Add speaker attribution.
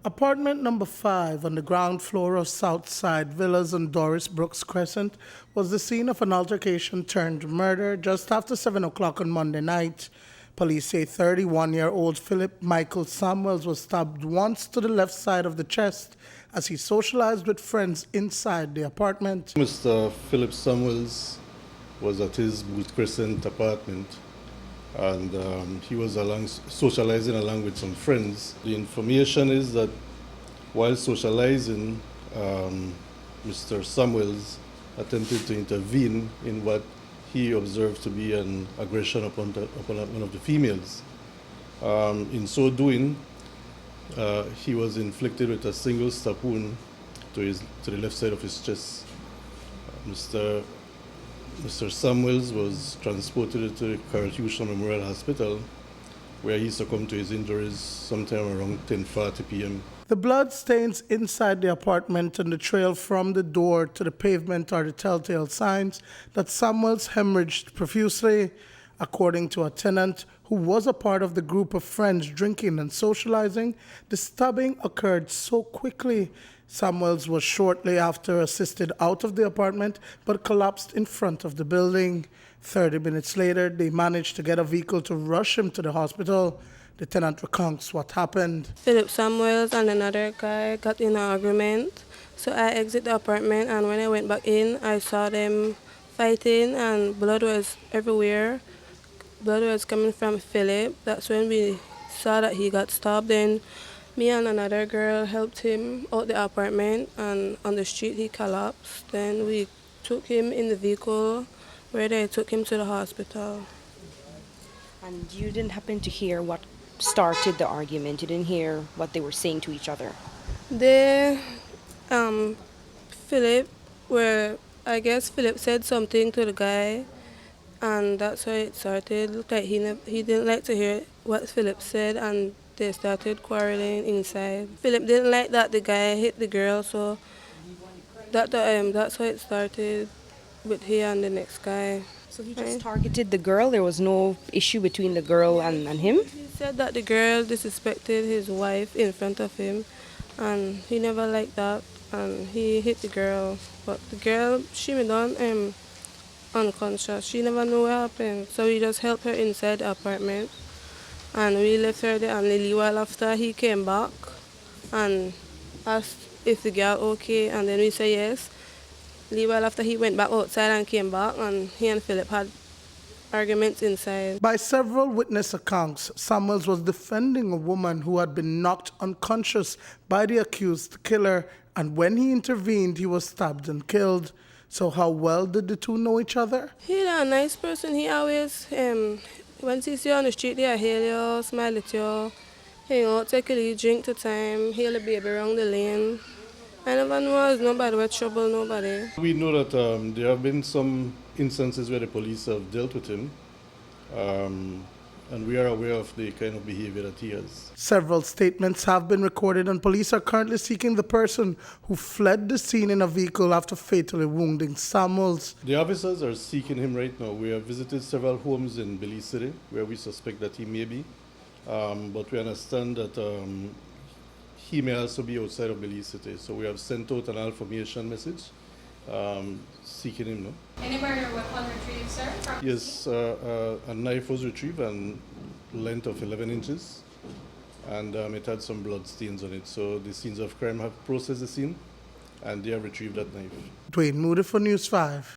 Speaker 1: Apartment number 5 on the ground floor of Southside Villas on Doris Brooks Crescent was the scene of an altercation turned murder just after 7 o'clock on Monday night. Police say 31-year-old Phillip Michael Samuels was stabbed once to the left side of the chest as he socialized with friends inside the apartment.
Speaker 2: Mr. Phillip Samuels was at his Boots Crescent apartment, and he was socializing along with some friends. The information is that while socializing, Mr. Samuels attempted to intervene in what he observed to be an aggression upon one of the females. In so doing, he was inflicted with a single stab wound to the left side of his chest. Mr. Samuels was transported to the Karl Heusner Memorial Hospital, where he succumbed to his injuries sometime around 10:40 p.m.
Speaker 1: The blood stains inside the apartment and the trail from the door to the pavement are the telltale signs that Samuels hemorrhaged profusely. According to a tenant who was a part of the group of friends drinking and socializing, the stabbing occurred so quickly. Samuels was shortly after assisted out of the apartment but collapsed in front of the building. 30 minutes later, they managed to get a vehicle to rush him to the hospital. The tenant recounts what happened.
Speaker 3: Phillip Samuels and another guy got in an argument, so I exited the apartment, and when I went back in, I saw them fighting and blood was everywhere. Blood was coming from Phillip. That's when we saw that he got stabbed. Then me and another girl helped him out the apartment, and on the street he collapsed. Then we took him in the vehicle where they took him to the hospital.
Speaker 4: And you didn't happen to hear what started the argument? You didn't hear what they were saying to each other?
Speaker 3: I guess Phillip said something to the guy, and that's how it started. Looked like he didn't like to hear what Phillip said, and they started quarreling inside. Phillip didn't like that the guy hit the girl, so that's how it started with he and the next guy.
Speaker 4: So he just targeted the girl? There was no issue between the girl and him?
Speaker 3: He said that the girl disrespected his wife in front of him, and he never liked that, and he hit the girl. But the girl, she went on unconscious. She never knew what happened, so we just helped her inside the apartment, and we left her there. And a little while after, he came back and asked if the girl okay, and then we said yes. A little while after, he went back outside and came back, and he and Phillip had arguments inside.
Speaker 1: By several witness accounts, Samuels was defending a woman who had been knocked unconscious by the accused killer, and when he intervened, he was stabbed and killed. So how well did the two know each other?
Speaker 3: He's a nice person. He always, once he see you on the street, he'll hail you, smile at you, hang out, take a little drink to time, hail a baby around the lane. I never know nobody with trouble, nobody.
Speaker 2: We know that there have been some instances where the police have dealt with him, and we are aware of the kind of behavior that he has.
Speaker 1: Several statements have been recorded, and police are currently seeking the person who fled the scene in a vehicle after fatally wounding Samuels.
Speaker 2: The officers are seeking him right now. We have visited several homes in Belize City where we suspect that he may be, but we understand that he may also be outside of Belize City. So we have sent out an information message seeking him now.
Speaker 5: Any murder weapon retrieved, sir?
Speaker 2: Yes, a knife was retrieved and length of 11 inches, and it had some blood stains on it. So the scenes of crime have processed the scene, and they have retrieved that knife.
Speaker 1: Duane, Moody for News 5.